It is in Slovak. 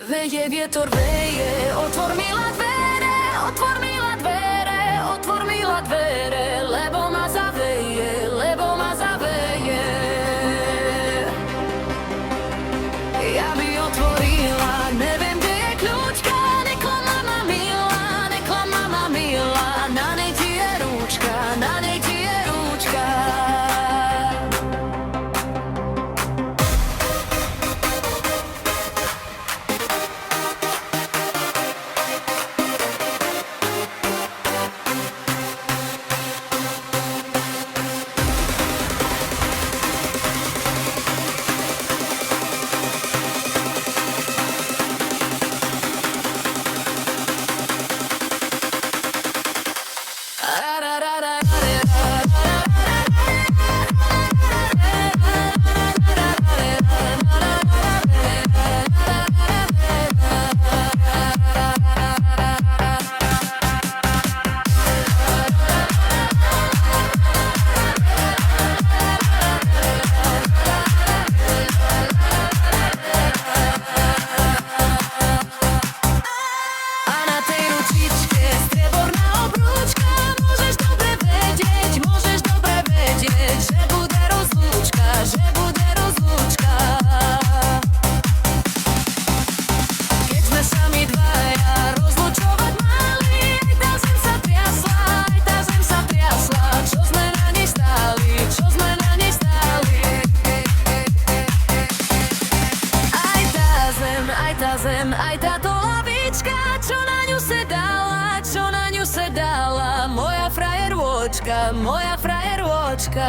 Veje vietor, veje, otvor mila dvere, lebo ma zaveje. Ja by otvorila, neviem, kde je kľúčka, neklam mama milá, na nej ti je rúčka, na nej ti je rúčka. Aj táto lavička, čo na ňu sedala, moja frajerôčka.